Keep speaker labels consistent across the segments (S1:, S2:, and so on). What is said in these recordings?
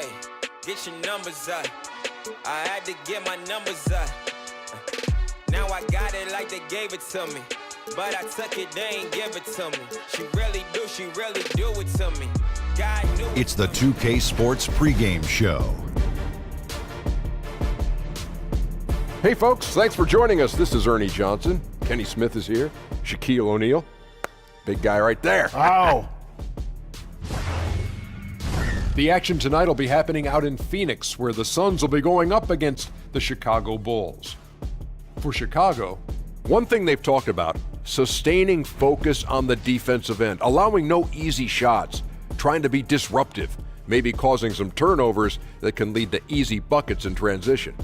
S1: Hey, get your numbers up. I had to get my numbers up. Now I got it like they gave it to me. But I took it, they ain't give it to me. She really do it to me. God knew it.
S2: It's the 2K Sports pregame show.
S3: Hey folks, thanks for joining us. This is Ernie Johnson. Kenny Smith is here. Shaquille O'Neal. Big guy right there.
S4: Ow.
S3: The action tonight will be happening out in Phoenix, where the Suns will be going up against the Chicago Bulls. For Chicago, one thing they've talked about, sustaining focus on the defensive end, allowing no easy shots, trying to be disruptive, maybe causing some turnovers that can lead to easy buckets in transition.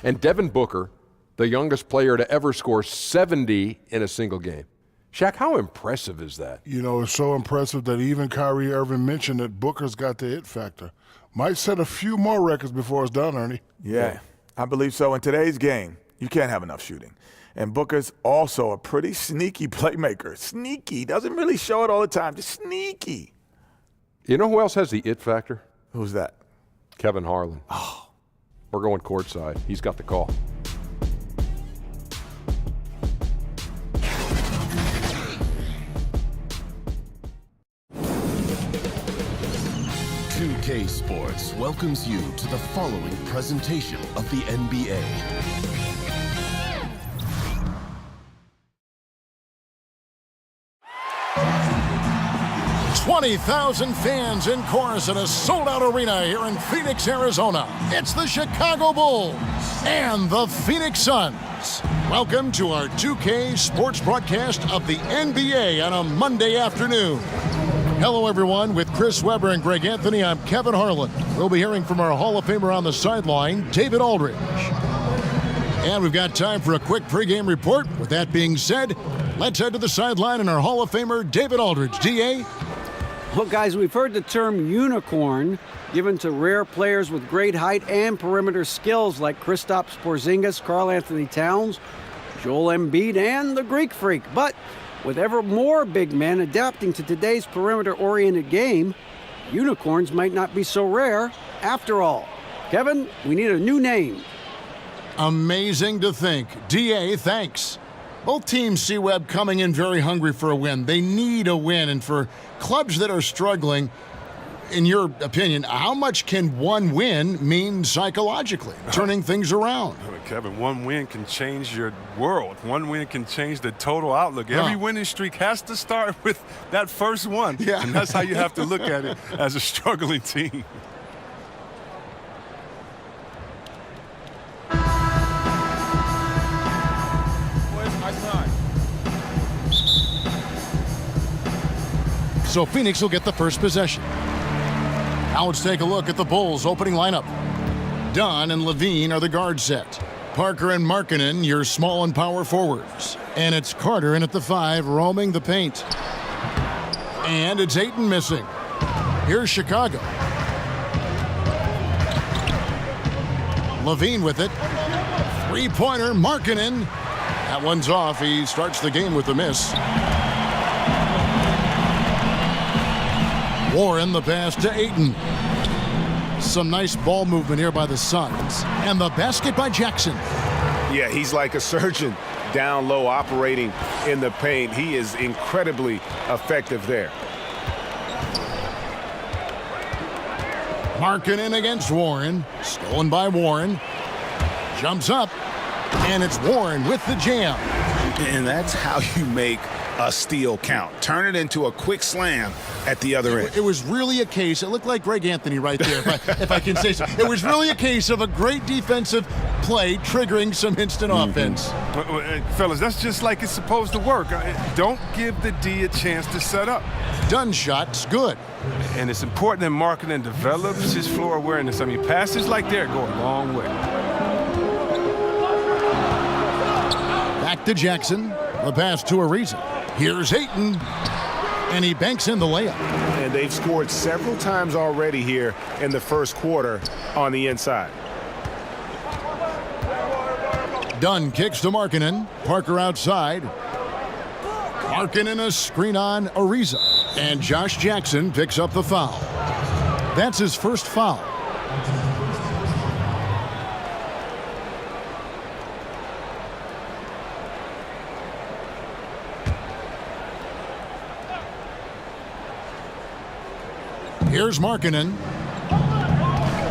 S3: And Devin Booker, the youngest player to ever score 70 in a single game. Shaq, how impressive is that?
S4: You know, it's so impressive that even Kyrie Irving mentioned that Booker's got the it factor. Might set a few more records before it's done, Ernie.
S5: Yeah, I believe so. In today's game, you can't have enough shooting. And Booker's also a pretty sneaky playmaker. Sneaky. Doesn't really show it all the time. Just sneaky.
S3: You know who else has the it factor?
S5: Who's that?
S3: Kevin Harlan.
S5: Oh.
S3: We're going courtside. He's got the call.
S6: K Sports welcomes you to the following presentation of the NBA.
S7: $20,000 fans in chorus in a sold-out arena here in Phoenix, Arizona. It's the Chicago Bulls and the Phoenix Suns. Welcome to our 2K Sports broadcast of the NBA on a Monday afternoon. Hello, everyone. With Chris Webber and Greg Anthony, I'm Kevin Harlan. We'll be hearing from our Hall of Famer on the sideline, David Aldridge. And we've got time for a quick pregame report. With that being said, let's head to the sideline and our Hall of Famer, David Aldridge. D.A.?
S8: Well, guys, we've heard the term unicorn given to rare players with great height and perimeter skills like Kristaps Porzingis, Karl Anthony Towns, Joel Embiid, and the Greek Freak. But with ever more big men adapting to today's perimeter-oriented game, unicorns might not be so rare after all. Kevin, we need a new name.
S7: Amazing to think. D.A., thanks. Both teams see Webb coming in very hungry for a win. They need a win, and for clubs that are struggling, in your opinion, how much can one win mean psychologically, turning things around?
S9: Kevin, one win can change your world. One win can change the total outlook. Every winning streak has to start with that first one.
S7: Yeah.
S9: And that's how you have to look at it as a struggling team.
S1: Where's my son?
S7: So Phoenix will get the first possession. Now let's take a look at the Bulls' opening lineup. Dunn and Levine are the guard set. Parker and Markkanen, your small and power forwards. And it's Carter in at the 5, roaming the paint. And it's Ayton missing. Here's Chicago. Levine with it. Three-pointer, Markkanen. That one's off. He starts the game with a miss. Warren the pass to Ayton. Some nice ball movement here by the Suns. And the basket by Jackson.
S10: Yeah, he's like a surgeon down low operating in the paint. He is incredibly effective there.
S7: Markkanen against Warren. Stolen by Warren. Jumps up. And it's Warren with the jam.
S10: And that's how you make a steal count. Turn it into a quick slam at the other end.
S7: It was really a case, it looked like Greg Anthony right there, if I can say so. It was really a case of a great defensive play triggering some instant offense.
S9: Fellas, that's just like it's supposed to work. Don't give the D a chance to set up.
S7: Dunn shot's good.
S9: And it's important that Markkanen develops his floor awareness. I mean, passes like that go a long way.
S7: Back to Jackson. The pass to Ariza. Here's Ayton. And he banks in the layup.
S10: And they've scored several times already here in the first quarter on the inside.
S7: Dunn kicks to Markkanen. Parker outside. Markkanen a screen on Ariza. And Josh Jackson picks up the foul. That's his first foul. Here's Markkanen.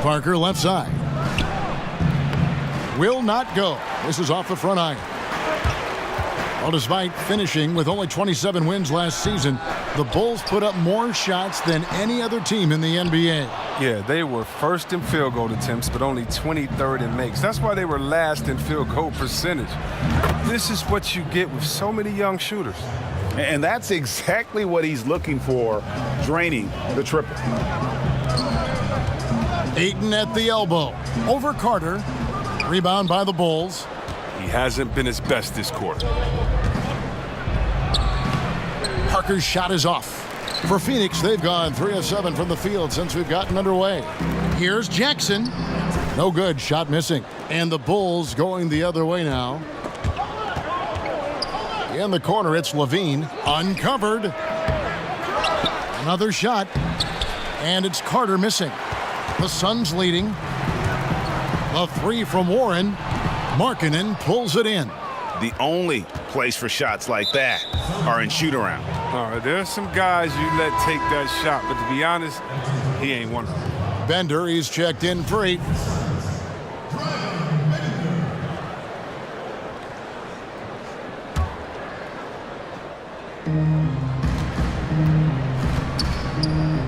S7: Parker left side. Will not go. This is off the front iron. Well, despite finishing with only 27 wins last season, the Bulls put up more shots than any other team in the NBA.
S9: Yeah, they were first in field goal attempts, but only 23rd in makes. That's why they were last in field goal percentage. This is what you get with so many young shooters.
S10: And that's exactly what he's looking for, draining the triple.
S7: Ayton at the elbow. Over Carter. Rebound by the Bulls.
S9: He hasn't been his best this quarter.
S7: Parker's shot is off. For Phoenix, they've gone 3 of 7 from the field since we've gotten underway. Here's Jackson. No good, shot missing. And the Bulls going the other way now. In the corner, it's Levine. Uncovered. Another shot. And it's Carter missing. The Suns leading. The three from Warren. Markkanen pulls it in.
S10: The only place for shots like that are in shoot-around.
S9: All right, there's some guys you let take that shot, but to be honest, he ain't one of them.
S7: Bender, he's checked in for 8.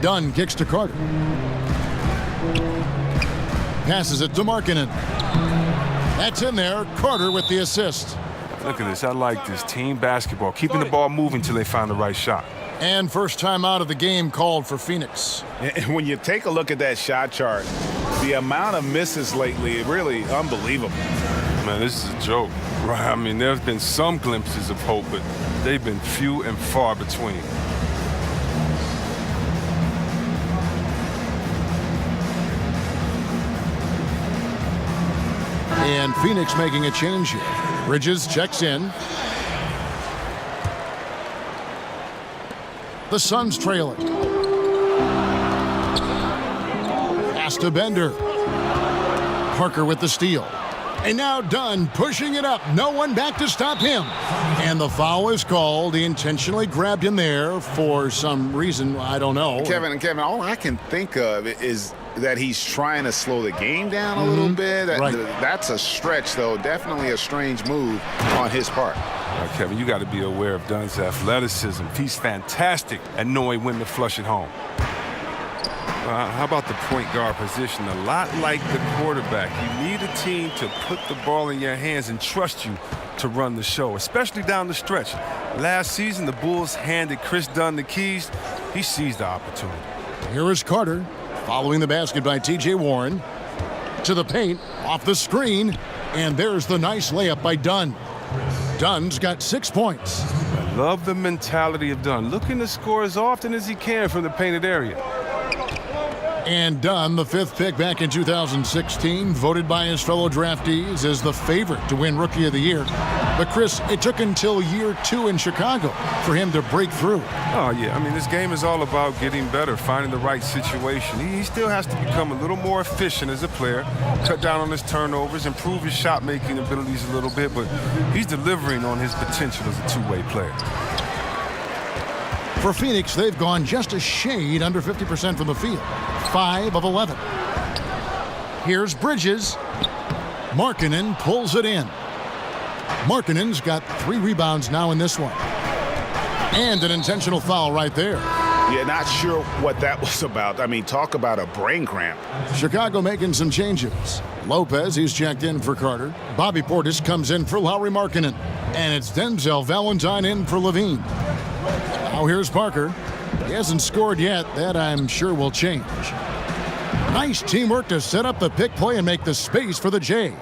S7: Dunn kicks to Carter. Passes it to Markkanen. That's in there. Carter with the assist.
S9: Look at this. I like this. Team basketball. Keeping the ball moving until they find the right shot.
S7: And first time out of the game called for Phoenix.
S10: And when you take a look at that shot chart, the amount of misses lately, really unbelievable.
S9: Man, this is a joke, right? I mean, there's been some glimpses of hope, but they've been few and far between.
S7: And Phoenix making a change here. Bridges checks in. The Suns trailing. Pass to Bender. Parker with the steal. And now Dunn pushing it up. No one back to stop him. And the foul is called. He intentionally grabbed him there for some reason. I don't know.
S10: Kevin, all I can think of is that he's trying to slow the game down a little bit. That's a stretch, though. Definitely a strange move on his part.
S9: Kevin, you got to be aware of Dunn's athleticism. He's fantastic at knowing when to flush it home. How about the point guard position? A lot like the quarterback. You need a team to put the ball in your hands and trust you to run the show, especially down the stretch. Last season, the Bulls handed Chris Dunn the keys. He seized the opportunity.
S7: Here is Carter. Following the basket by T.J. Warren. To the paint, off the screen, and there's the nice layup by Dunn. Dunn's got 6 points.
S9: I love the mentality of Dunn, looking to score as often as he can from the painted area.
S7: And Dunn, the 5th pick back in 2016, voted by his fellow draftees as the favorite to win Rookie of the Year. But Chris, it took until year 2 in Chicago for him to break through.
S9: Oh, yeah. I mean, this game is all about getting better, finding the right situation. He still has to become a little more efficient as a player, cut down on his turnovers, improve his shot-making abilities a little bit, but he's delivering on his potential as a two-way player.
S7: For Phoenix, they've gone just a shade under 50% from the field. 5 of 11. Here's Bridges. Markkanen pulls it in. Markkanen's got 3 rebounds now in this one. And an intentional foul right there.
S10: Yeah, not sure what that was about. I mean, talk about a brain cramp.
S7: Chicago making some changes. Lopez, he's checked in for Carter. Bobby Portis comes in for Lauri Markkanen. And it's Denzel Valentine in for Levine. Now here's Parker. He hasn't scored yet. That I'm sure will change. Nice teamwork to set up the pick play and make the space for the J.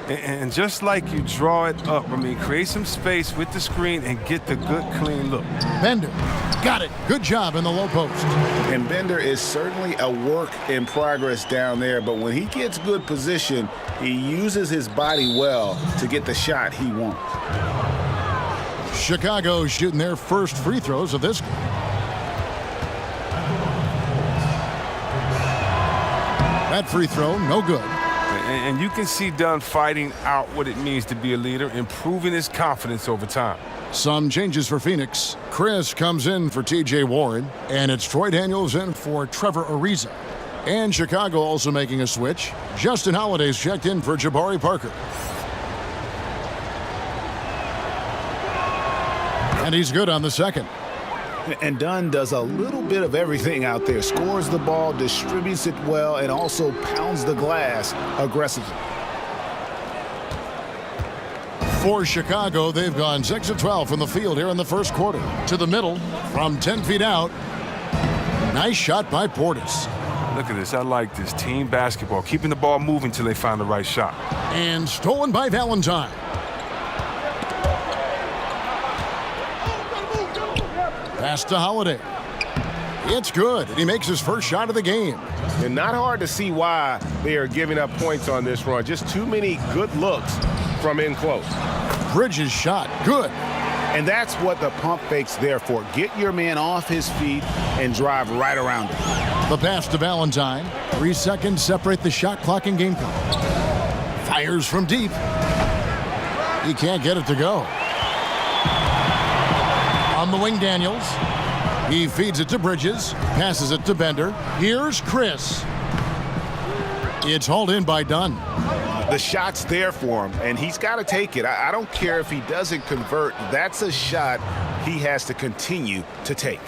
S9: And just like you draw it up, I mean, create some space with the screen and get the good, clean look.
S7: Bender, got it. Good job in the low post.
S10: And Bender is certainly a work in progress down there, but when he gets good position, he uses his body well to get the shot he wants.
S7: Chicago shooting their first free throws of this game. That free throw, no good.
S9: And you can see Dunn fighting out what it means to be a leader, improving his confidence over time.
S7: Some changes for Phoenix. Chris comes in for T.J. Warren, and it's Troy Daniels in for Trevor Ariza. And Chicago also making a switch. Justin Holiday's checked in for Jabari Parker. And he's good on the second.
S10: And Dunn does a little bit of everything out there. Scores the ball, distributes it well, and also pounds the glass aggressively.
S7: For Chicago, they've gone 6 of 12 from the field here in the first quarter. To the middle, from 10 feet out. Nice shot by Portis.
S9: Look at this. I like this. Team basketball. Keeping the ball moving until they find the right shot.
S7: And stolen by Valentine. Pass to Holiday. It's good, and he makes his first shot of the game.
S11: And not hard to see why they are giving up points on this run. Just too many good looks from in close.
S7: Bridges shot, good.
S10: And that's what the pump fake's there for. Get your man off his feet and drive right around him.
S7: The pass to Valentine. 3 seconds separate the shot clock and game clock. Fires from deep. He can't get it to go. On the wing, Daniels. He feeds it to Bridges. Passes it to Bender. Here's Chris. It's hauled in by Dunn.
S10: The shot's there for him, and he's got to take it. I don't care if he doesn't convert. That's a shot he has to continue to take.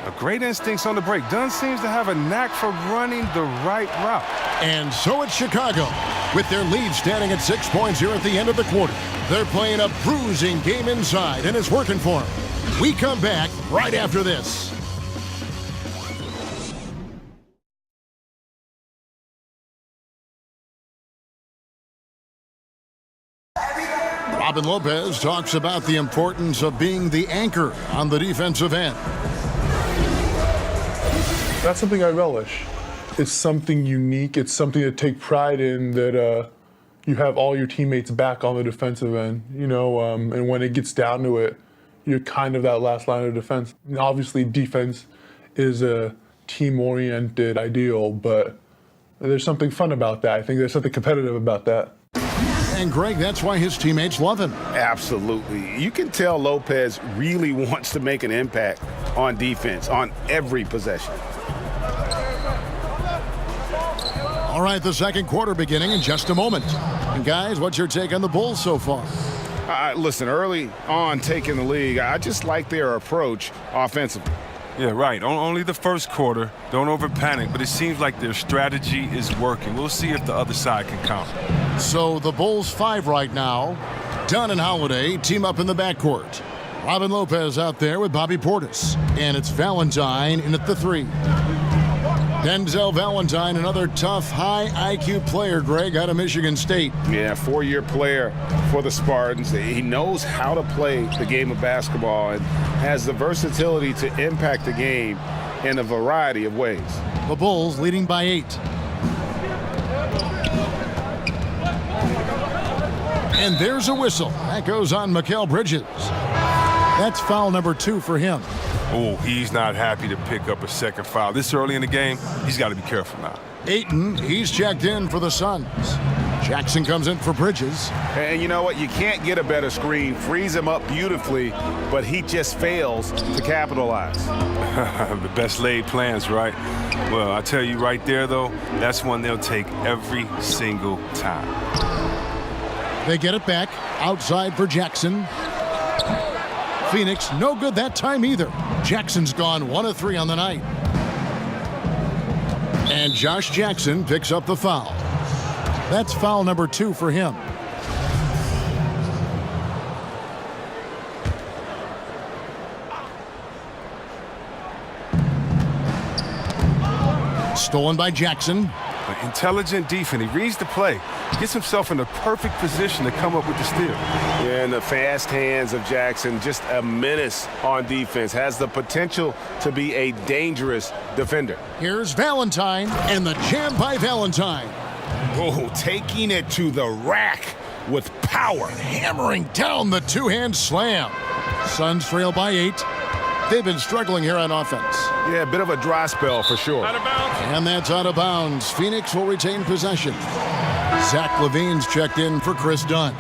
S9: A great instincts on the break. Dunn seems to have a knack for running the right route.
S7: And so it's Chicago, with their lead standing at 6 points here at the end of the quarter. They're playing a bruising game inside, and it's working for them. We come back right after this. Robin Lopez talks about the importance of being the anchor on the defensive end.
S12: That's something I relish. It's something unique. It's something to take pride in, that you have all your teammates back on the defensive end, and when it gets down to it, you're kind of that last line of defense. And obviously, defense is a team-oriented ideal, but there's something fun about that. I think there's something competitive about that.
S7: And Greg, that's why his teammates love him.
S11: Absolutely. You can tell Lopez really wants to make an impact on defense, on every possession.
S7: All right, the second quarter beginning in just a moment. And guys, what's your take on the Bulls so far?
S11: Listen, early on taking the league, I just like their approach offensively.
S9: Yeah, right. Only the first quarter. Don't over-panic, but it seems like their strategy is working. We'll see if the other side can counter.
S7: So the Bulls 5 right now. Dunn and Holiday team up in the backcourt. Robin Lopez out there with Bobby Portis. And it's Valentine in at the 3. Denzel Valentine, another tough, high IQ player, Greg, out of Michigan State.
S11: Yeah, 4-year player for the Spartans. He knows how to play the game of basketball and has the versatility to impact the game in a variety of ways.
S7: The Bulls leading by 8. And there's a whistle. That goes on Mikal Bridges. That's foul number 2 for him.
S9: Oh, he's not happy to pick up a second foul. This early in the game, he's got to be careful now.
S7: Ayton, he's checked in for the Suns. Jackson comes in for Bridges.
S11: And you know what? You can't get a better screen. Frees him up beautifully, but he just fails to capitalize.
S9: The best laid plans, right? Well, I tell you right there, though, that's one they'll take every single time.
S7: They get it back. Outside for Jackson. Phoenix, no good that time either. Jackson's gone 1 of 3 on the night. And Josh Jackson picks up the foul. That's foul number 2 for him. Stolen by Jackson.
S9: Intelligent defense. He reads the play, gets himself in the perfect position to come up with the steal.
S11: Yeah, and the fast hands of Jackson, just a menace on defense, has the potential to be a dangerous defender.
S7: Here's Valentine, and the jam by Valentine.
S10: Oh, taking it to the rack with power.
S7: Hammering down the 2-hand slam. Suns trail by 8. They've been struggling here on offense.
S11: Yeah, a bit of a dry spell for sure.
S7: And that's out of bounds. Phoenix will retain possession. Zach Levine's checked in for Chris Dunn.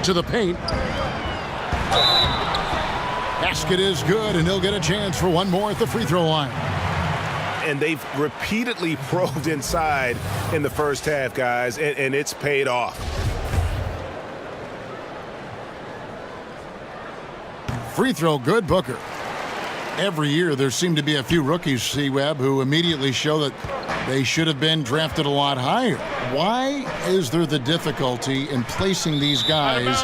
S7: To the paint. Basket is good, and he'll get a chance for one more at the free throw line.
S11: And they've repeatedly probed inside in the first half, guys, and it's paid off.
S7: Free throw good, Booker. Every year there seem to be a few rookies, C-Web, who immediately show that they should have been drafted a lot higher. Why is there the difficulty in placing these guys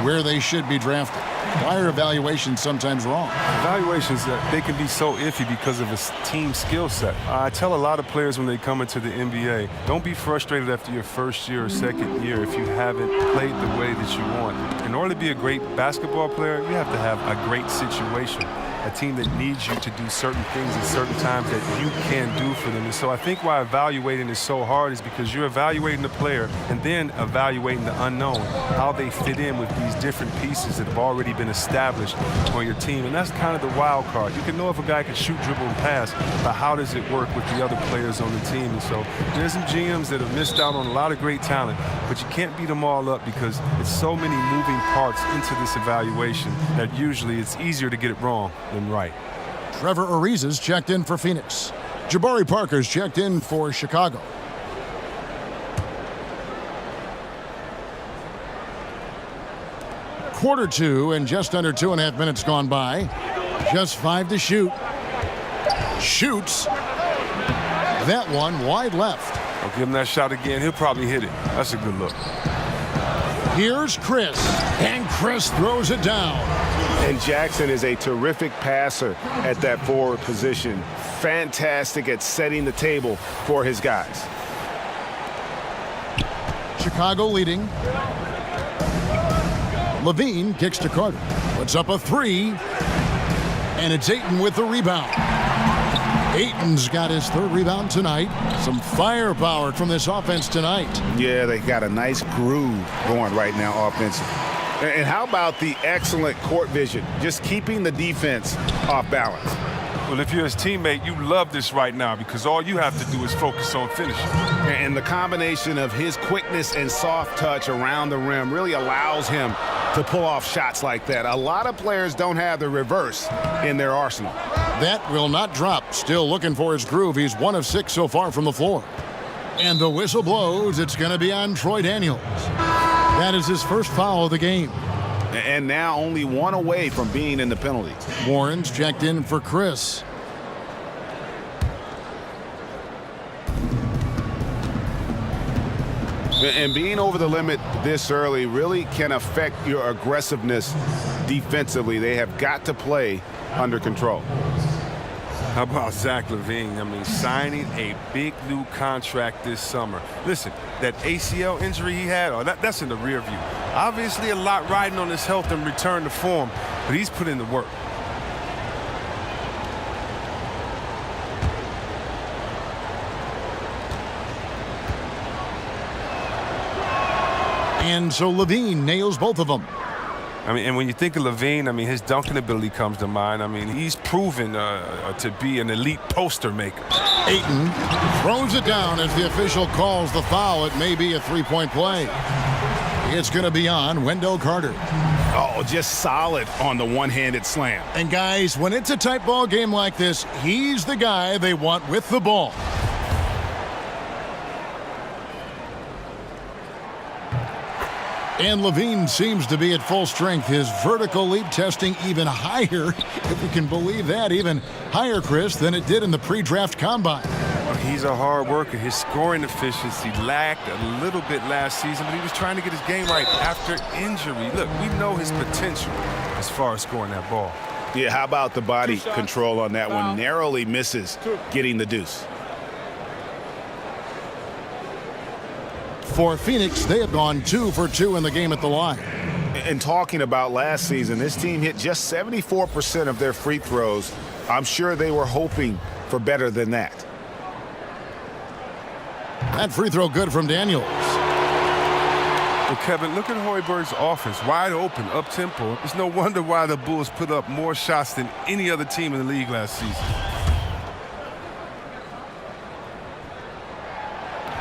S7: where they should be drafted? Why are evaluations sometimes wrong?
S9: Evaluations, they can be so iffy because of a team skill set. I tell a lot of players when they come into the NBA, don't be frustrated after your first year or second year if you haven't played the way that you want. In order to be a great basketball player, you have to have a great situation. A team that needs you to do certain things at certain times that you can't do for them. And so I think why evaluating is so hard is because you're evaluating the player and then evaluating the unknown, how they fit in with these different pieces that have already been established on your team. And that's kind of the wild card. You can know if a guy can shoot, dribble, and pass, but how does it work with the other players on the team? And so there's some GMs that have missed out on a lot of great talent, but you can't beat them all up because it's so many moving parts into this evaluation that usually it's easier to get it wrong than right.
S7: Trevor Ariza's checked in for Phoenix. Jabari Parker's checked in for Chicago. Quarter two and just under 2.5 minutes gone by. Just 5 to shoot. Shoots. That one wide left.
S9: I'll give him that shot again. He'll probably hit it. That's a good look.
S7: Here's Chris. And Chris throws it down.
S11: And Jackson is a terrific passer at that forward position. Fantastic at setting the table for his guys.
S7: Chicago leading. Levine kicks to Carter. Puts up a three. And it's Ayton with the rebound. Ayton's got his third rebound tonight. Some firepower from this offense tonight.
S11: Yeah, they got a nice groove going right now offensively. And how about the excellent court vision, just keeping the defense off balance?
S9: Well, if you're his teammate, you love this right now because all you have to do is focus on finishing.
S11: And the combination of his quickness and soft touch around the rim really allows him to pull off shots like that. A lot of players don't have the reverse in their arsenal.
S7: That will not drop. Still looking for his groove. He's 1 of 6 so far from the floor. And the whistle blows. It's going to be on Troy Daniels. That is his first foul of the game.
S11: And now only 1 away from being in the penalties.
S7: Warren's checked in for Chris.
S11: And being over the limit this early really can affect your aggressiveness defensively. They have got to play under control.
S9: How about Zach Levine? I mean, signing a big new contract this summer. Listen, that ACL injury he had, that's in the rear view. Obviously a lot riding on his health and return to form, but he's put in the work.
S7: And so Levine nails both of them.
S9: I mean, and when you think of Levine, I mean, his dunking ability comes to mind. I mean, he's proven to be an elite poster maker.
S7: Ayton throws it down as the official calls the foul. It may be a three-point play. It's going to be on Wendell Carter.
S11: Oh, just solid on the one-handed slam.
S7: And guys, when it's a tight ball game like this, he's the guy they want with the ball. And Levine seems to be at full strength. His vertical leap testing even higher, if we can believe that, even higher, Chris, than it did in the pre-draft combine.
S9: He's a hard worker. His scoring efficiency lacked a little bit last season, but he was trying to get his game right after injury. Look, we know his potential as far as scoring that ball.
S11: Yeah, how about the body control on that one? Narrowly misses getting the deuce.
S7: For Phoenix, they have gone 2 for 2 in the game at the line.
S11: And talking about last season, this team hit just 74% of their free throws. I'm sure they were hoping for better than that.
S7: That free throw good from Daniels.
S9: Well, Kevin, look at Hoiberg's offense. Wide open, up-tempo. It's no wonder why the Bulls put up more shots than any other team in the league last season.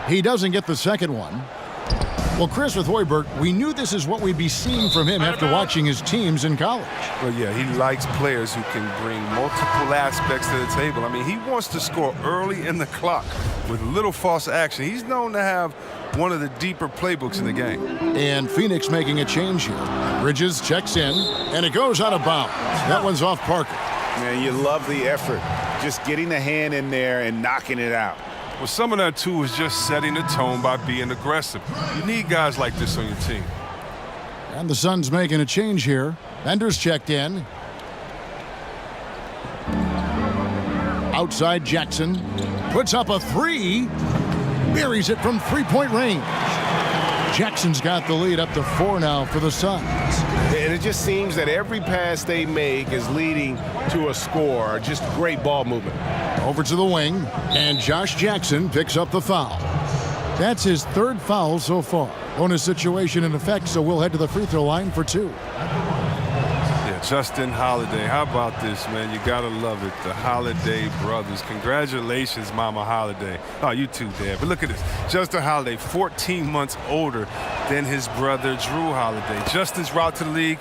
S7: He doesn't get the second one. Well, Chris, with Hoiberg, we knew this is what we'd be seeing from him after watching his teams in college.
S9: Well, yeah, he likes players who can bring multiple aspects to the table. I mean, he wants to score early in the clock with little false action. He's known to have one of the deeper playbooks in the game.
S7: And Phoenix making a change here. Bridges checks in, and it goes out of bounds. That one's off Parker.
S11: Man, you love the effort. Just getting the hand in there and knocking it out.
S9: Well, some of that, too, is just setting the tone by being aggressive. You need guys like this on your team.
S7: And the Suns making a change here. Bender's checked in. Outside Jackson. Puts up a three. Buries it from three-point range. Jackson's got the lead up to 4 now for the Suns.
S11: And it just seems that every pass they make is leading to a score. Just great ball movement.
S7: Over to the wing, and Josh Jackson picks up the foul. That's his 3rd foul so far. Bonus situation in effect, so we'll head to the free throw line for 2.
S9: Yeah, Justin Holiday. How about this, man? You gotta love it. The Holiday brothers. Congratulations, Mama Holiday. Oh, you too, Dad. But look at this. Justin Holiday, 14 months older than his brother, Drew Holiday. Justin's route to the league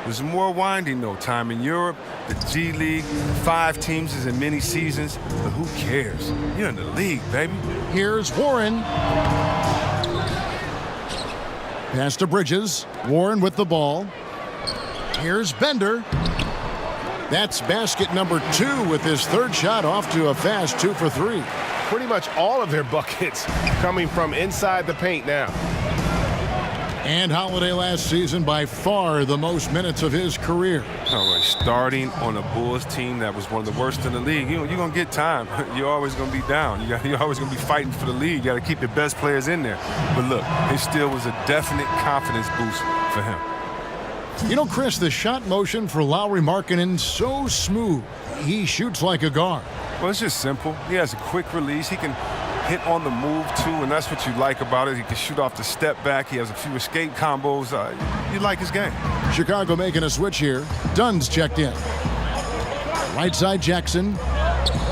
S9: was more winding, though. Time in Europe, the G League, 5 teams is in many seasons. But who cares? You're in the league, baby.
S7: Here's Warren. Pass to Bridges. Warren with the ball. Here's Bender. That's basket number 2 with his 3rd shot off to a fast 2 for 3.
S11: Pretty much all of their buckets coming from inside the paint now.
S7: And Holiday last season by far the most minutes of his career.
S9: All right, starting on a Bulls team that was one of the worst in the league, you're going to get time. You're always going to be down. You're always going to be fighting for the league. You got to keep your best players in there. But look, it still was a definite confidence boost for him.
S7: You know, Chris, the shot motion for Lauri Markkanen so smooth. He shoots like a guard.
S9: Well, it's just simple. He has a quick release. He can hit on the move, too, and that's what you like about it. He can shoot off the step back. He has a few escape combos. You like his game.
S7: Chicago making a switch here. Dunn's checked in. Right side Jackson.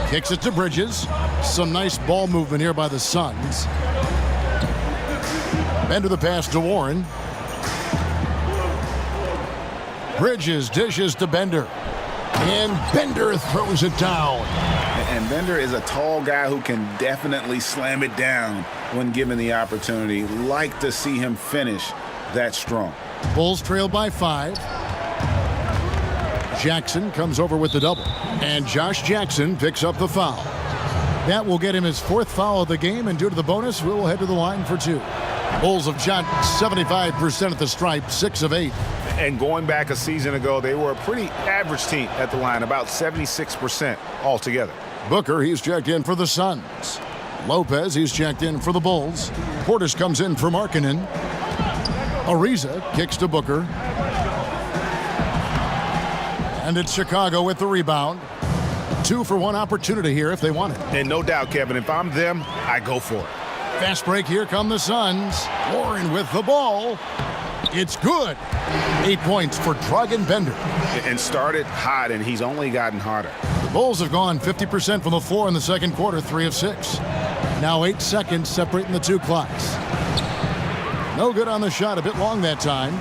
S7: Kicks it to Bridges. Some nice ball movement here by the Suns. Bender the pass to Warren. Bridges dishes to Bender. And Bender throws it down.
S10: And Bender is a tall guy who can definitely slam it down when given the opportunity. Like to see him finish that strong.
S7: Bulls trail by 5. Jackson comes over with the double. And Josh Jackson picks up the foul. That will get him his 4th foul of the game, and due to the bonus, we will head to the line for 2. Bulls have shot 75% at the stripe, 6 of 8.
S11: And going back a season ago, they were a pretty average team at the line, about 76% altogether.
S7: Booker, he's checked in for the Suns. Lopez, he's checked in for the Bulls. Portis comes in for Markkanen. Ariza kicks to Booker. And it's Chicago with the rebound. 2 for 1 opportunity here if they want it.
S11: And no doubt, Kevin, if I'm them, I go for it.
S7: Fast break, here come the Suns. Warren with the ball. It's good. 8 points for Dragan Bender.
S11: And started hot, and he's only gotten hotter.
S7: The Bulls have gone 50% from the floor in the second quarter, 3 of 6. Now 8 seconds separating the 2 clocks. No good on the shot, a bit long that time.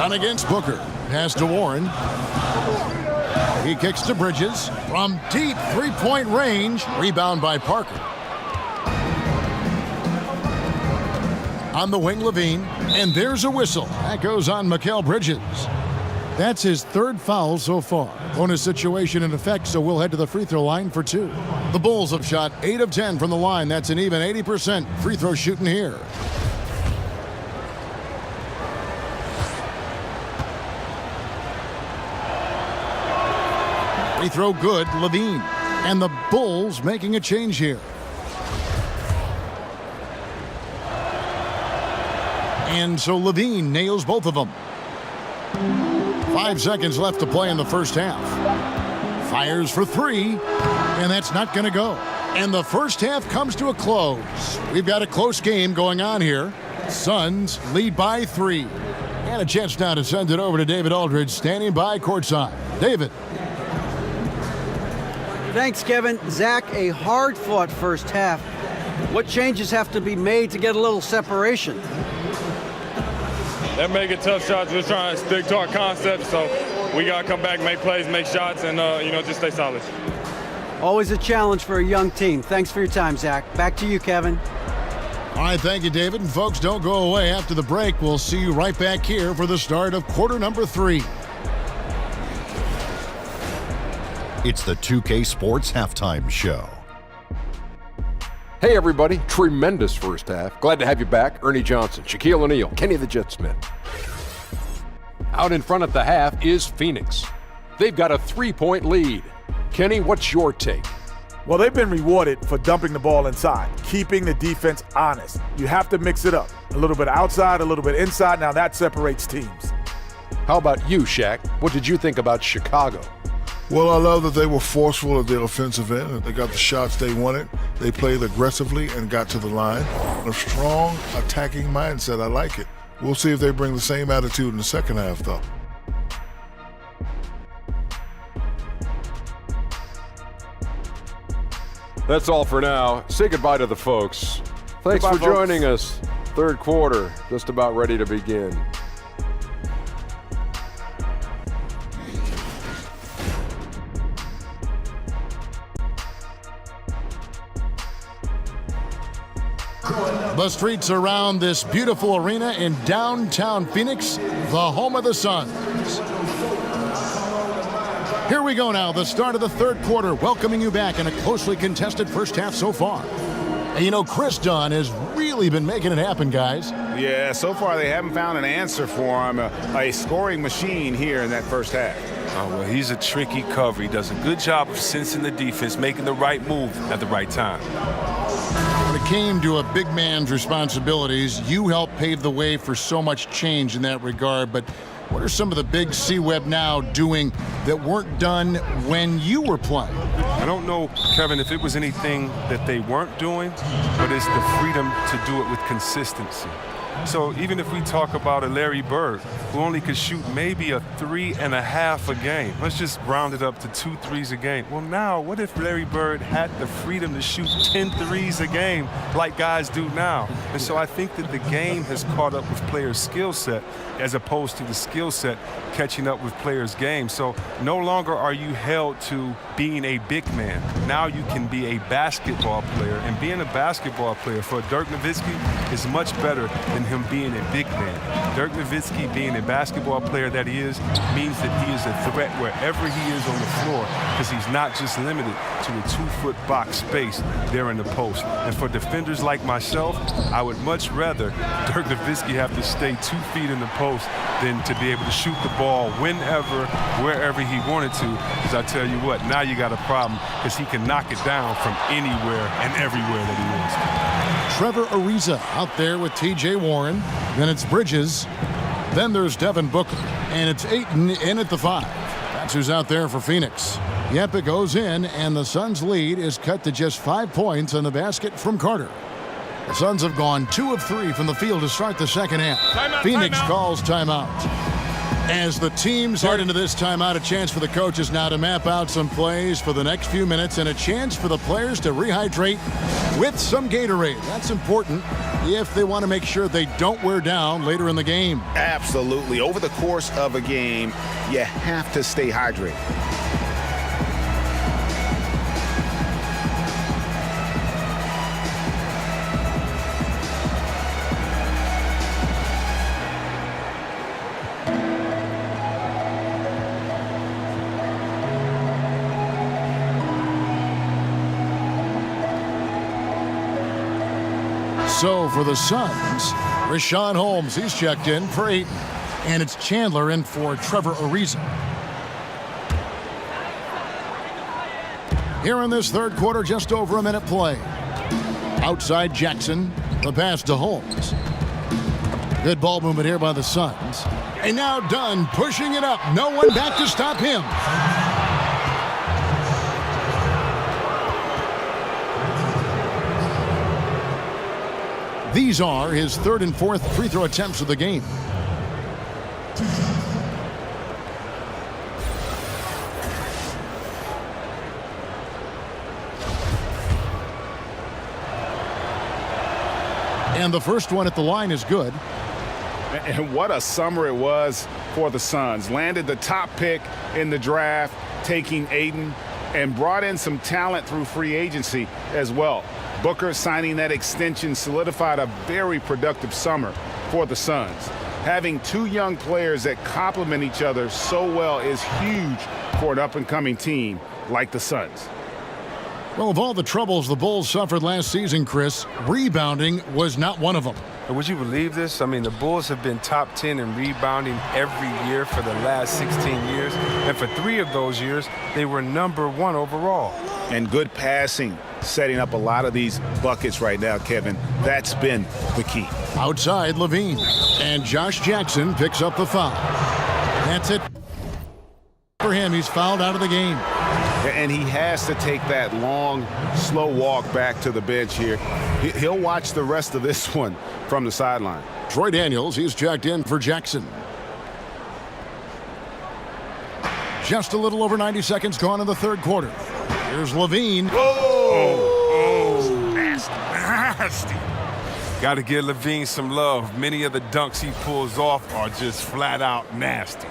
S7: On against Booker. Pass to Warren. He kicks to Bridges. From deep 3-point range. Rebound by Parker. On the wing, Levine. And there's a whistle. That goes on Mikal Bridges. That's his 3rd foul so far. Bonus situation in effect, so we'll head to the free throw line for 2. The Bulls have shot 8 of 10 from the line. That's an even 80% free throw shooting here. Free throw good, Levine. And the Bulls making a change here. And so Levine nails both of them. 5 seconds left to play in the first half. Fires for 3, and that's not going to go. And the first half comes to a close. We've got a close game going on here. Suns lead by 3. And a chance now to send it over to David Aldridge, standing by courtside. David.
S8: Thanks, Kevin. Zach, a hard-fought first half. What changes have to be made to get a little separation?
S13: They're making tough shots. We're trying to stick to our concept, so we got to come back, make plays, make shots, and, just stay solid.
S8: Always a challenge for a young team. Thanks for your time, Zach. Back to you, Kevin.
S7: All right, thank you, David. And folks, don't go away. After the break, we'll see you right back here for the start of quarter number 3.
S2: It's the 2K Sports Halftime Show.
S3: Hey everybody, tremendous first half. Glad to have you back. Ernie Johnson, Shaquille O'Neal, Kenny the Jet Smith. Out in front at the half is Phoenix. They've got a 3-point lead. Kenny, what's your take?
S5: Well, they've been rewarded for dumping the ball inside, keeping the defense honest. You have to mix it up. A little bit outside, a little bit inside. Now that separates teams.
S3: How about you, Shaq? What did you think about Chicago?
S4: Well, I love that they were forceful at their offensive end, that they got the shots they wanted. They played aggressively and got to the line. A strong attacking mindset. I like it. We'll see if they bring the same attitude in the second half, though.
S3: That's all for now. Say goodbye to the folks. Thanks
S5: Goodbye,
S3: for joining us. Third quarter, just about ready to begin.
S7: The streets around this beautiful arena in downtown Phoenix, the home of the Suns. Here we go now, the start of the third quarter, welcoming you back in a closely contested first half so far. And Chris Dunn has really been making it happen, guys.
S11: Yeah, so far they haven't found an answer for him, a scoring machine here in that first half.
S9: Oh, well, he's a tricky cover. He does a good job of sensing the defense, making the right move at the right time.
S7: When it came to a big man's responsibilities, you helped pave the way for so much change in that regard. But what are some of the big C-Web now doing that weren't done when you were playing?
S9: I don't know, Kevin, if it was anything that they weren't doing, but it's the freedom to do it with consistency. So even if we talk about a Larry Bird, who only could shoot maybe a 3.5 a game, let's just round it up to 2 threes a game. Well, now, what if Larry Bird had the freedom to shoot 10 threes a game like guys do now? And so I think that the game has caught up with players' skill set as opposed to the skill set catching up with players' game. So no longer are you held to being a big man. Now you can be a basketball player, and being a basketball player for Dirk Nowitzki is much better than him being a big man. Dirk Nowitzki, being a basketball player that he is, means that he is a threat wherever he is on the floor, because he's not just limited to a 2-foot box space there in the post. And for defenders like myself, I would much rather Dirk Nowitzki have to stay 2 feet in the post than to be able to shoot the ball whenever, wherever he wanted to. Because I tell you what, now you got a problem, because he can knock it down from anywhere and everywhere that he wants.
S7: Trevor Ariza out there with T.J. Warren. Then it's Bridges. Then there's Devin Booker. And it's Ayton in at the 5. That's who's out there for Phoenix. Yep, it goes in, and the Suns' lead is cut to just 5 points on the basket from Carter. The Suns have gone 2 of 3 from the field to start the second half.
S13: Timeout,
S7: Phoenix
S13: timeout.
S7: calls timeout. As the teams head into this timeout, a chance for the coaches now to map out some plays for the next few minutes, and a chance for the players to rehydrate with some Gatorade. That's important if they want to make sure they don't wear down later in the game.
S10: Absolutely. Over the course of a game, you have to stay hydrated.
S7: So for the Suns, Rashawn Holmes, he's checked in for Ayton. And it's Chandler in for Trevor Ariza. Here in this third quarter, just over a minute play. Outside Jackson, the pass to Holmes. Good ball movement here by the Suns. And now Dunn pushing it up. No one back to stop him. These are his third and fourth free throw attempts of the game. And the first one at the line is good.
S11: And what a summer it was for the Suns. Landed the top pick in the draft, taking Aiden, and brought in some talent through free agency as well. Booker signing that extension solidified a very productive summer for the Suns. Having two young players that complement each other so well is huge for an up-and-coming team like the Suns.
S7: Well, of all the troubles the Bulls suffered last season, Chris, rebounding was not one of them.
S9: Would you believe this? I mean, the Bulls have been top 10 in rebounding every year for the last 16 years. And for 3 of those years, they were #1 overall.
S11: And good passing, setting up a lot of these buckets right now, Kevin. That's been the key.
S7: Outside, Levine. And Josh Jackson picks up the foul. That's it for him. He's fouled out of the game.
S11: And he has to take that long, slow walk back to the bench here. He'll watch the rest of this one from the sideline.
S7: Troy Daniels, he's checked in for Jackson. Just a little over 90 seconds gone in the third quarter. Here's Levine.
S9: Oh, nasty. Got to give Levine some love. Many of the dunks he pulls off are just flat out nasty.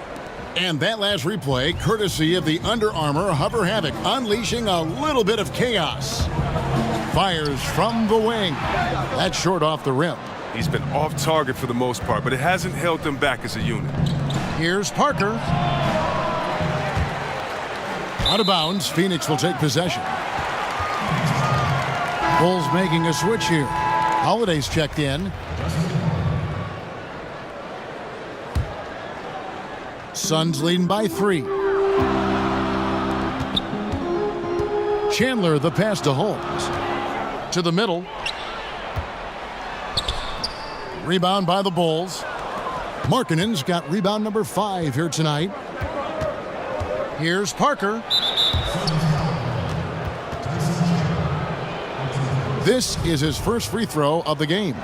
S7: And that last replay, courtesy of the Under Armour Hover Havoc, unleashing a little bit of chaos. Fires from the wing. That's short off the rim.
S9: He's been off target for the most part, but it hasn't held them back as a unit.
S7: Here's Parker. Out of bounds, Phoenix will take possession. Bulls making a switch here. Holiday's checked in. Suns leading by 3. Chandler, the pass to Holmes. To the middle. Rebound by the Bulls. Markkanen's got rebound number 5 here tonight. Here's Parker. This is his first free throw of the game.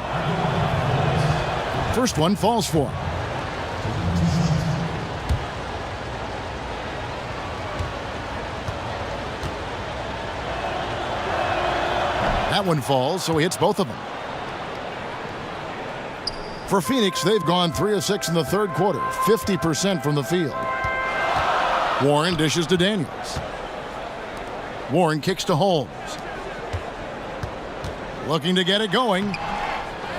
S7: First one falls for him. That one falls, so he hits both of them. For Phoenix, they've gone 3 of 6 in the third quarter, 50% from the field. Warren dishes to Daniels. Warren kicks to Holmes. Looking to get it going.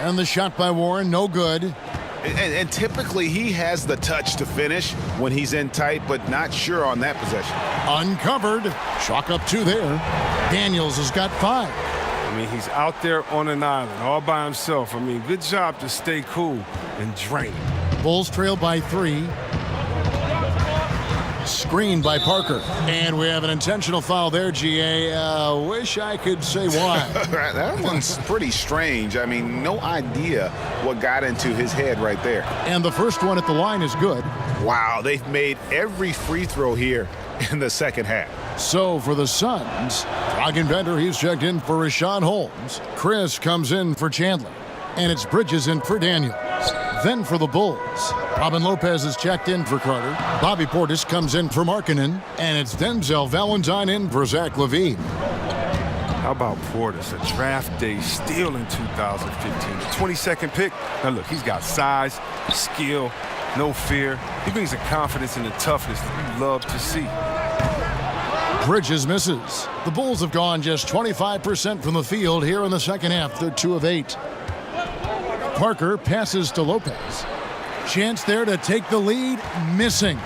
S7: And the shot by Warren, no good.
S11: And typically he has the touch to finish when he's in tight, but not sure on that possession.
S7: Uncovered. Chalk up 2 there. Daniels has got 5.
S9: I mean, he's out there on an island all by himself. I mean, good job to stay cool and drain.
S7: Bulls trail by 3. Screened by Parker. And we have an intentional foul there, GA. Wish I could say why.
S10: That one's pretty strange. I mean, no idea what got into his head right there.
S7: And the first one at the line is good.
S11: Wow, they've made every free throw here in the second half.
S7: So for the Suns, Bender, he's checked in for Rashawn Holmes. Chris comes in for Chandler. And it's Bridges in for Daniels. Then for the Bulls, Robin Lopez is checked in for Carter. Bobby Portis comes in for Markkanen. And it's Denzel Valentine in for Zach LaVine.
S9: How about Portis, a draft day steal in 2015? The 22nd pick. Now look, he's got size, skill, no fear. He brings a confidence and a toughness that you love to see.
S7: Bridges misses. The Bulls have gone just 25% from the field here in the second half. They're 2 of 8. Parker passes to Lopez. Chance there to take the lead. Missing.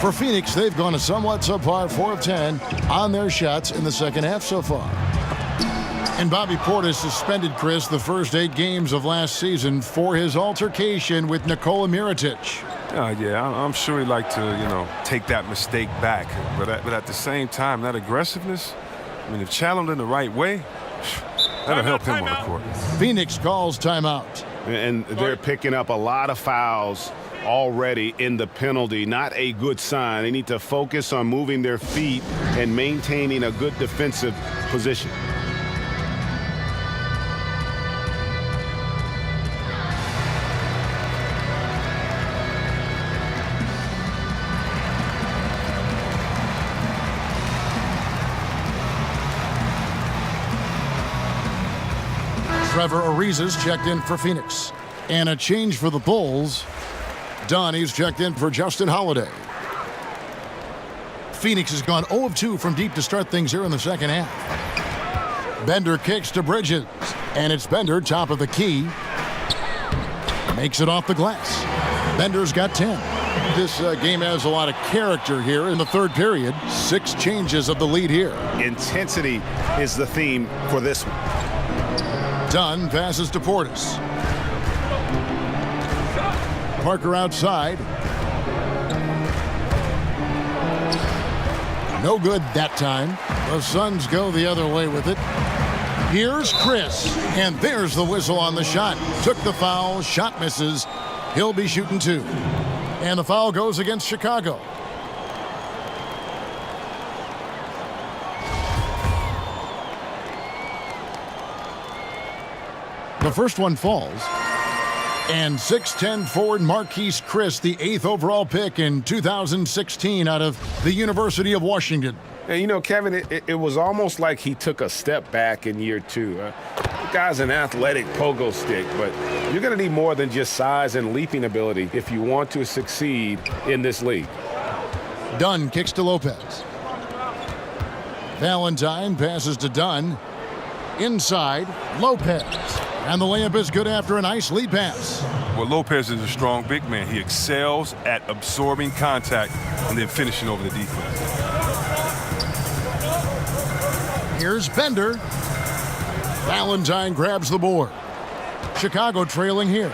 S7: For Phoenix, they've gone a somewhat subpar 4 of 10 on their shots in the second half so far. And Bobby Portis suspended, Chris, the first 8 games of last season for his altercation with Nikola Mirotic.
S9: Yeah, I'm sure he'd like to, take that mistake back. But at the same time, that aggressiveness, I mean, if channeled in the right way, that'll help him on the court.
S7: Phoenix calls timeout.
S11: And they're picking up a lot of fouls already in the penalty. Not a good sign. They need to focus on moving their feet and maintaining a good defensive position.
S7: Trevor Ariza's checked in for Phoenix. And a change for the Bulls. Dunn, he's checked in for Justin Holiday. Phoenix has gone 0 of 2 from deep to start things here in the second half. Bender kicks to Bridges. And it's Bender, top of the key. Makes it off the glass. Bender's got 10. This game has a lot of character here in the third period. 6 changes of the lead here.
S11: Intensity is the theme for this one.
S7: Dunn passes to Portis. Parker outside. No good that time. The Suns go the other way with it. Here's Chris, and there's the whistle on the shot. Took the foul, shot misses. He'll be shooting 2. And the foul goes against Chicago. The first one falls. And 6'10" forward Marquise Chris, the 8th overall pick in 2016 out of the University of Washington.
S14: And, you know, Kevin, it was almost like he took a step back in year 2. The guy's an athletic pogo stick, but you're going to need more than just size and leaping ability if you want to succeed in this league.
S7: Dunn kicks to Lopez. Valentine passes to Dunn. Inside, Lopez. And the layup is good after a nice lead pass.
S9: Well, Lopez is a strong big man. He excels at absorbing contact and then finishing over the defense.
S7: Here's Bender. Valentine grabs the board. Chicago trailing here.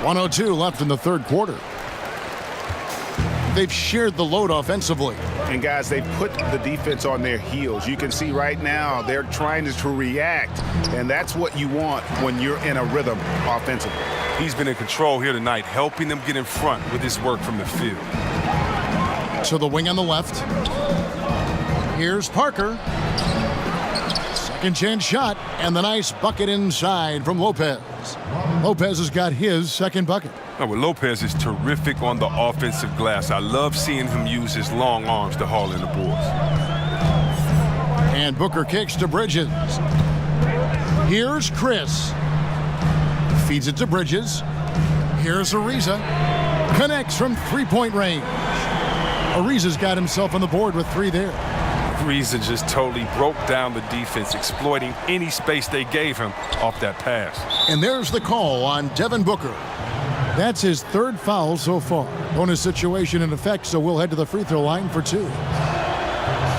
S7: 1:02 left in the third quarter. They've shared the load offensively.
S11: And guys, they put the defense on their heels. You can see right now they're trying to react, and that's what you want when you're in a rhythm offensively.
S9: He's been in control here tonight, helping them get in front with his work from the field.
S7: To the wing on the left. Here's Parker. Second chance shot, and the nice bucket inside from Lopez. Lopez has got his second bucket.
S9: Well, Lopez is terrific on the offensive glass. I love seeing him use his long arms to haul in the boards.
S7: And Booker kicks to Bridges. Here's Chris. Feeds it to Bridges. Here's Ariza. Connects from three-point range. Ariza's got himself on the board with 3 there.
S9: Ariza just totally broke down the defense, exploiting any space they gave him off that pass.
S7: And there's the call on Devin Booker. That's his 3rd foul so far. Bonus situation in effect, so we'll head to the free throw line for 2.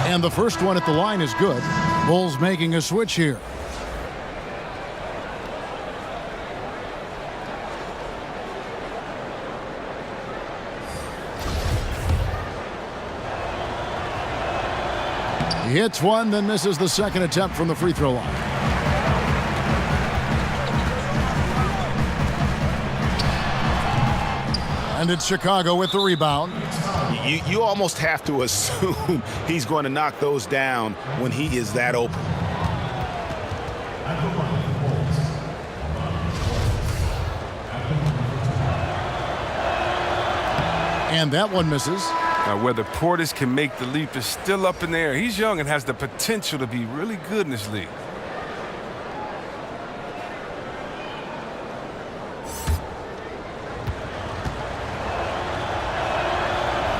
S7: And the first one at the line is good. Bulls making a switch here. He hits one, then misses the second attempt from the free throw line. And it's Chicago with the rebound.
S11: You almost have to assume he's going to knock those down when he is that open.
S7: And that one misses.
S9: Now, whether Portis can make the leap is still up in the air. He's young and has the potential to be really good in this league.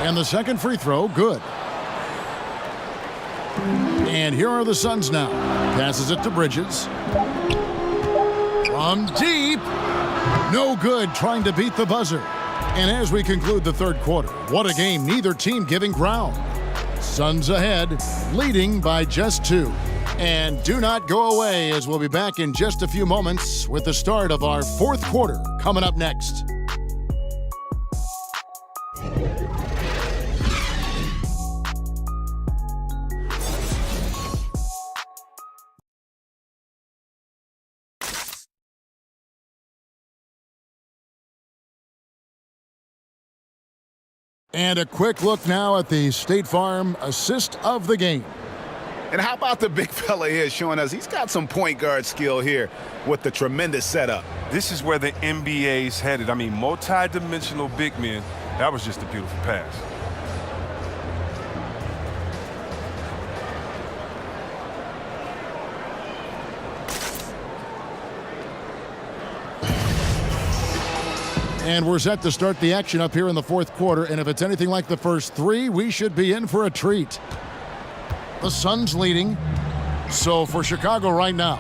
S7: And the second free throw, good. And here are the Suns now. Passes it to Bridges. From deep. No good, trying to beat the buzzer. And as we conclude the third quarter, what a game, neither team giving ground. Suns ahead, leading by just 2. And do not go away, as we'll be back in just a few moments with the start of our fourth quarter coming up next. And a quick look now at the State Farm assist of the game.
S11: And how about the big fella here showing us he's got some point guard skill here with the tremendous setup.
S9: This is where the NBA's headed. I mean, multi-dimensional big men. That was just a beautiful pass.
S7: And we're set to start the action up here in the fourth quarter, and if it's anything like the first three, we should be in for a treat. The Suns leading. So for Chicago right now,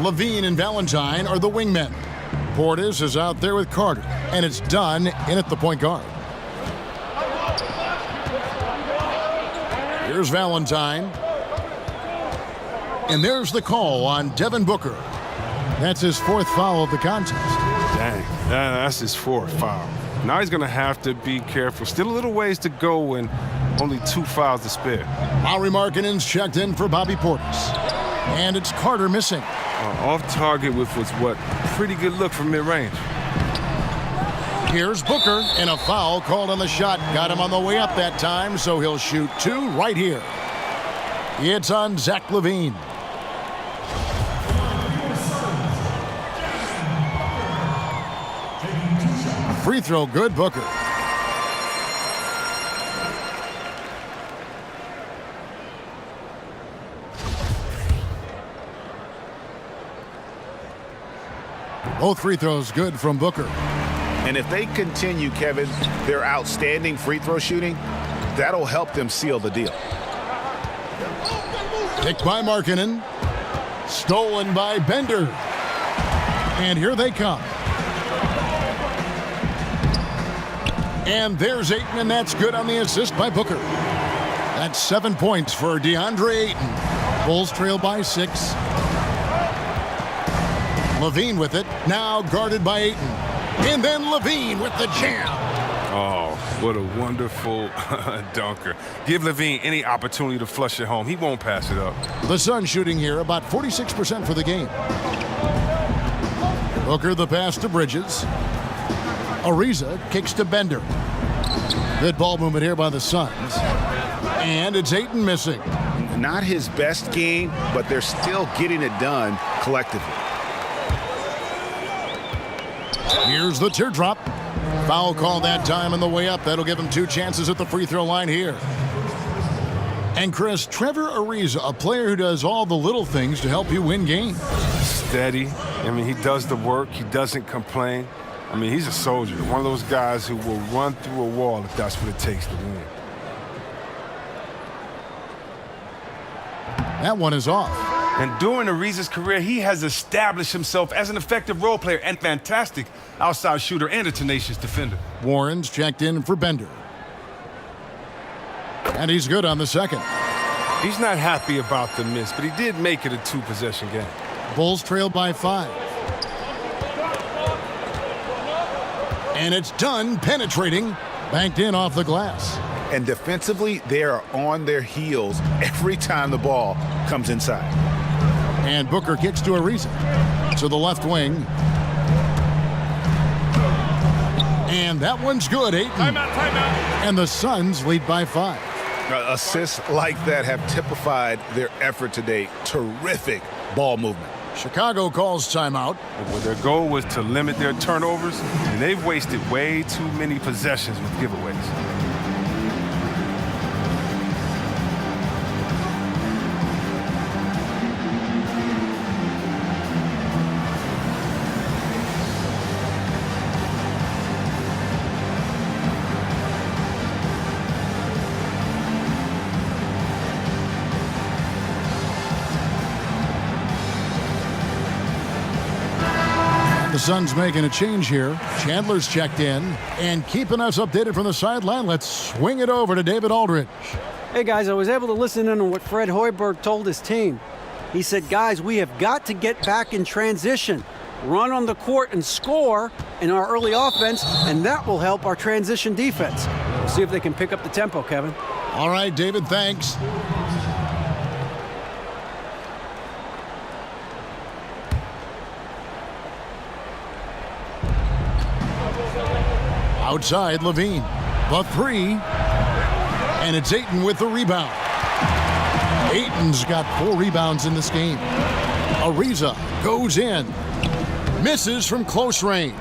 S7: Levine and Valentine are the wingmen. Portis is out there with Carter, and it's done in at the point guard. Here's Valentine. And there's the call on Devin Booker. That's his fourth foul of the contest.
S9: Dang, that's his fourth foul. Now he's going to have to be careful. Still a little ways to go and only 2 fouls to spare.
S7: Lauri Markkanen's checked in for Bobby Portis. And it's Carter missing.
S9: Off target with what's what? Pretty good look from mid-range.
S7: Here's Booker, and a foul called on the shot. Got him on the way up that time, so he'll shoot 2 right here. It's on Zach LaVine. Free throw good, Booker. Both free throws good from Booker.
S10: And if they continue, Kevin, their outstanding free throw shooting, that'll help them seal the deal.
S7: Picked by Markkanen. Stolen by Bender. And here they come. And there's Ayton, and that's good on the assist by Booker. That's 7 points for DeAndre Ayton. Bulls trail by 6. LaVine with it, now guarded by Ayton. And then LaVine with the jam.
S9: Oh, what a wonderful dunker. Give LaVine any opportunity to flush it home. He won't pass it up.
S7: The Suns shooting here about 46% for the game. Booker the pass to Bridges. Ariza kicks to Bender. Good ball movement here by the Suns. And it's Ayton missing.
S10: Not his best game, but they're still getting it done collectively.
S7: Here's the teardrop. Foul call that time on the way up. That'll give him 2 chances at the free throw line here. And Chris, Trevor Ariza, a player who does all the little things to help you win games.
S9: Steady. I mean, he does the work. He doesn't complain. I mean, he's a soldier. One of those guys who will run through a wall if that's what it takes to win.
S7: That one is off.
S9: And during Ariza's career, he has established himself as an effective role player and fantastic outside shooter and a tenacious defender.
S7: Warren's checked in for Bender. And he's good on the second.
S9: He's not happy about the miss, but he did make it a 2-possession game.
S7: Bulls trail by 5. And it's done, penetrating, banked in off the glass.
S10: And defensively, they are on their heels every time the ball comes inside.
S7: And Booker kicks to Ariza. To the left wing. And that one's good, Ayton.
S11: Timeout.
S7: And the Suns lead by 5.
S10: Assists like that have typified their effort today. Terrific ball movement.
S7: Chicago calls timeout.
S9: Well, their goal was to limit their turnovers, and they've wasted way too many possessions with giveaways.
S7: The Suns making a change here. Chandler's checked in. And keeping us updated from the sideline, let's swing it over to David Aldridge.
S8: Hey, guys, I was able to listen in on what Fred Hoiberg told his team. He said, guys, we have got to get back in transition, run on the court and score in our early offense, and that will help our transition defense. We'll see if they can pick up the tempo, Kevin.
S7: All right, David, thanks. Outside, Levine. The 3. And it's Ayton with the rebound. Ayton's got 4 rebounds in this game. Ariza goes in. Misses from close range.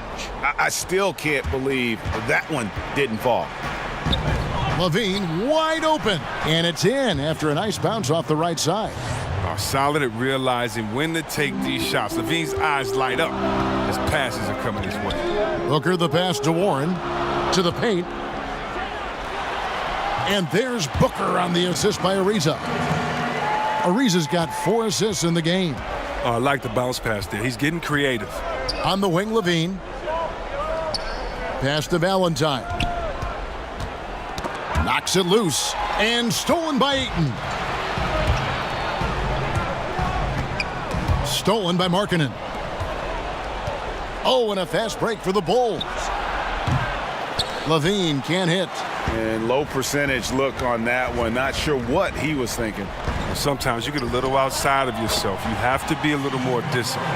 S10: I still can't believe that one didn't fall.
S7: Levine wide open. And it's in after a nice bounce off the right side.
S9: Solid at realizing when to take these shots. Levine's eyes light up as passes are coming his way.
S7: Booker the pass to Warren, to the paint. And there's Booker on the assist by Ariza. Ariza's got 4 assists in the game.
S9: I like the bounce pass there. He's getting creative.
S7: On the wing, Levine. Pass to Valentine. Knocks it loose. And stolen by Ayton. Stolen by Markkanen. Oh, and a fast break for the Bulls. Levine can't hit.
S11: And low percentage look on that one. Not sure what he was thinking.
S9: Sometimes you get a little outside of yourself. You have to be a little more disciplined.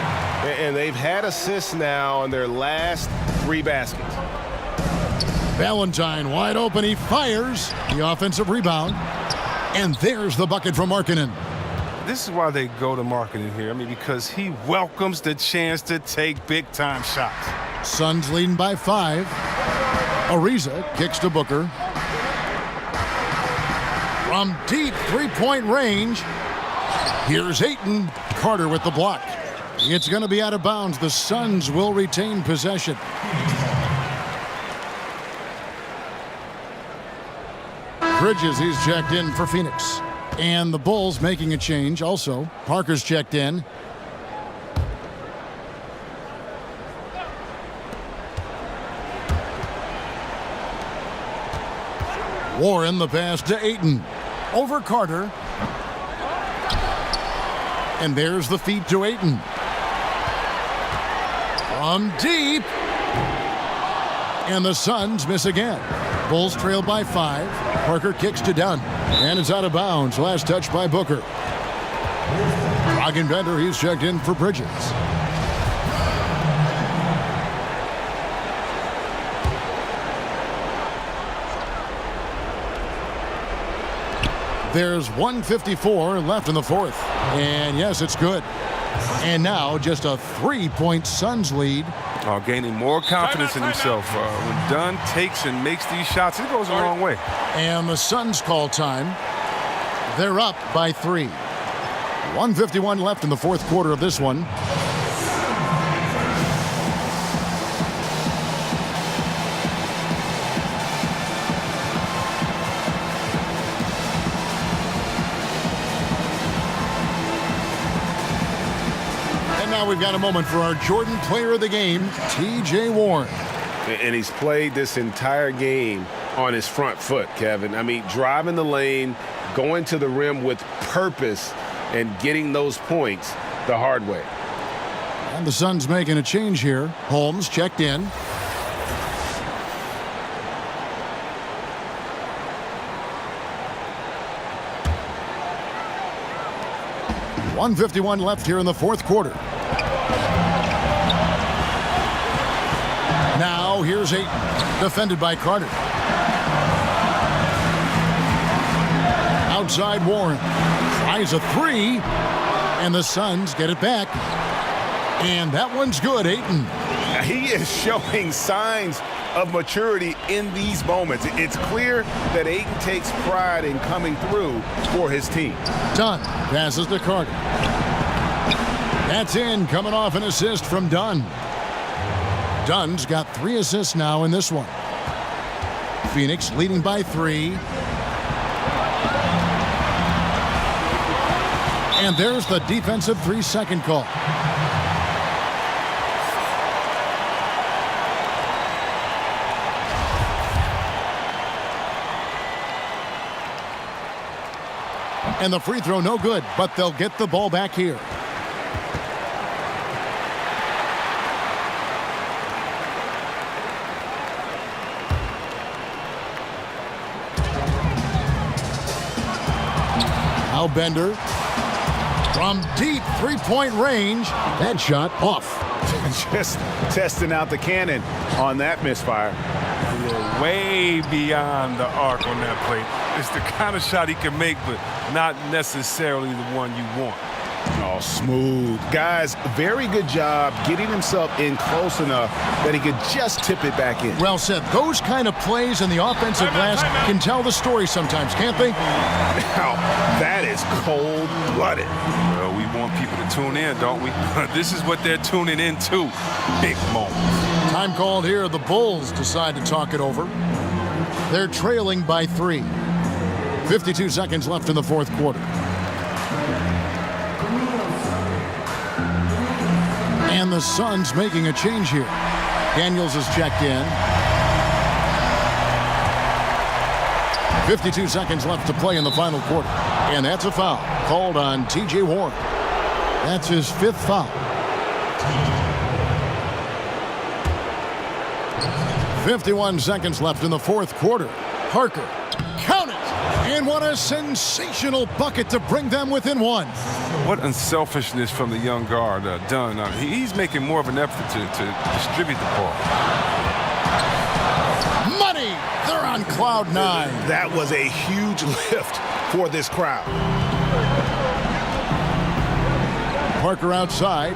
S14: And they've had assists now on their last 3 baskets.
S7: Valentine wide open. He fires the offensive rebound. And there's the bucket from Markkanen.
S9: This is why they go to Markkanen here. I mean, because he welcomes the chance to take big-time shots.
S7: Suns leading by 5. Ariza kicks to Booker. From deep three-point range, here's Ayton. Carter with the block. It's going to be out of bounds. The Suns will retain possession. Bridges, he's checked in for Phoenix. And the Bulls making a change also. Parker's checked in. Warren the pass to Ayton. Over Carter. And there's the feed to Ayton. From deep. And the Suns miss again. Bulls trail by 5. Parker kicks to Dunn. And it's out of bounds. Last touch by Booker. Bender, he's checked in for Bridges. There's 1:54 left in the 4th. And yes, it's good. And now just a 3-point Suns lead.
S9: Gaining more confidence in himself. When Dunn takes and makes these shots, it goes a long way.
S7: And the Suns call time. They're up by 3. 1:51 left in the 4th quarter of this one. We've got a moment for our Jordan Player of the Game, T.J. Warren.
S14: And he's played this entire game on his front foot, Kevin. I mean, driving the lane, going to the rim with purpose, and getting those points the hard way.
S7: And the Suns making a change here. Holmes checked in. .151 left here in the 4th quarter. Now here's Ayton, defended by Carter. Outside Warren, tries a 3, and the Suns get it back. And that one's good, Ayton.
S11: He is showing signs of maturity in these moments. It's clear that Ayton takes pride in coming through for his team.
S7: Dunn passes to Carter. That's in, coming off an assist from Dunn. Dunn's got 3 assists now in this one. Phoenix leading by 3. And there's the defensive 3-second call. And the free throw no good, but they'll get the ball back here. Bender from deep 3-point range. That shot off.
S11: Just testing out the cannon on that misfire.
S9: Way beyond the arc on that plate. It's the kind of shot he can make, but not necessarily the one you want.
S11: Oh, smooth. Guys, very good job getting himself in close enough that he could just tip it back in.
S7: Well said. Those kind of plays in the offensive glass can tell the story sometimes, can't they?
S11: Now, that is cold-blooded.
S9: Well, we want people to tune in, don't we? This is what they're tuning into. Big moments.
S7: Time called here. The Bulls decide to talk it over. They're trailing by 3. 52 seconds left in the fourth quarter. And the Suns making a change here. Daniels is checked in. 52 seconds left to play in the final quarter. And that's a foul called on T.J. Warren. That's his 5th foul. 51 seconds left in the fourth quarter. Parker, count it! And what a sensational bucket to bring them within 1.
S9: What unselfishness from the young guard, Dunn. He's making more of an effort to distribute the ball.
S7: Money! They're on cloud 9.
S14: That was a huge lift for this crowd.
S7: Parker outside.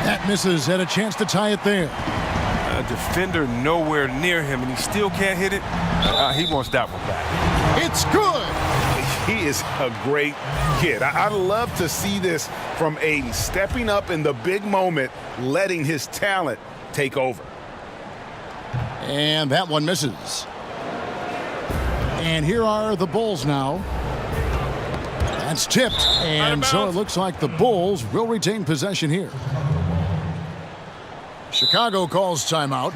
S7: That misses. Had a chance to tie it there.
S9: A defender nowhere near him, and he still can't hit it. He wants that one back.
S7: It's good.
S11: He is a great kid. I love to see this from Aiden, stepping up in the big moment, letting his talent take over.
S7: And that one misses. And here are the Bulls now. That's tipped. And so it looks like the Bulls will retain possession here. Chicago calls timeout.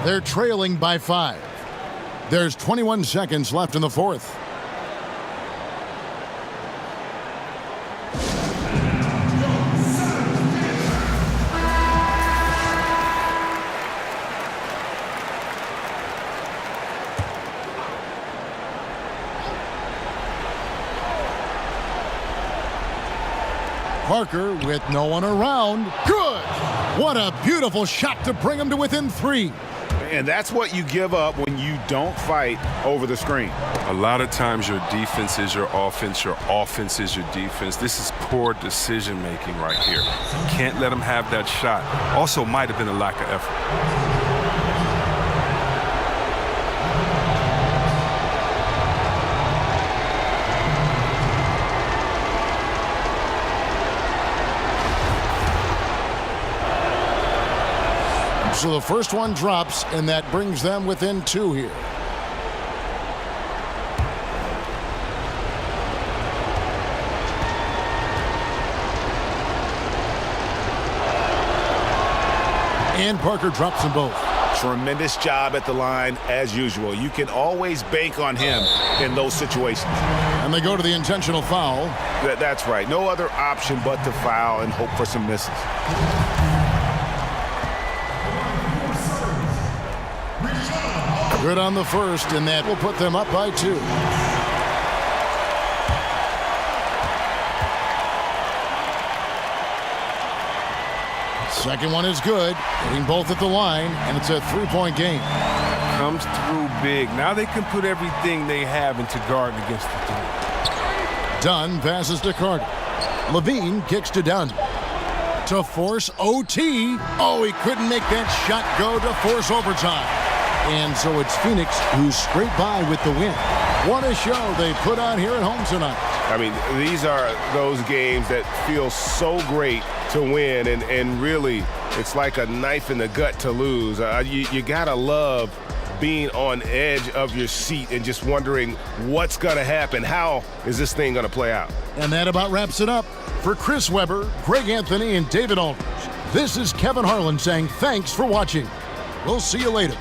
S7: They're trailing by 5. There's 21 seconds left in the fourth. Parker with no one around. Good! What a beautiful shot to bring him to within 3.
S11: And that's what you give up when you don't fight over the screen.
S9: A lot of times your defense is your offense is your defense. This is poor decision making right here. Can't let him have that shot. Also might have been a lack of effort.
S7: So the first one drops, and that brings them within 2 here. And Parker drops them both.
S11: Tremendous job at the line, as usual. You can always bank on him in those situations.
S7: And they go to the intentional foul.
S11: That's right. No other option but to foul and hope for some misses.
S7: Good on the first, and that will put them up by 2. Second one is good, hitting both at the line, and it's a 3-point game.
S9: Comes through big. Now they can put everything they have into guard against the team.
S7: Dunn passes to Carter. Levine kicks to Dunn. To force OT. Oh, he couldn't make that shot go to force overtime. And so it's Phoenix who scraped by with the win. What a show they put on here at home tonight.
S14: I mean, these are those games that feel so great to win, and really, it's like a knife in the gut to lose. You gotta love being on edge of your seat and just wondering what's gonna happen. How is this thing gonna play out?
S7: And that about wraps it up. For Chris Webber, Greg Anthony, and David Aldridge, this is Kevin Harlan saying thanks for watching. We'll see you later.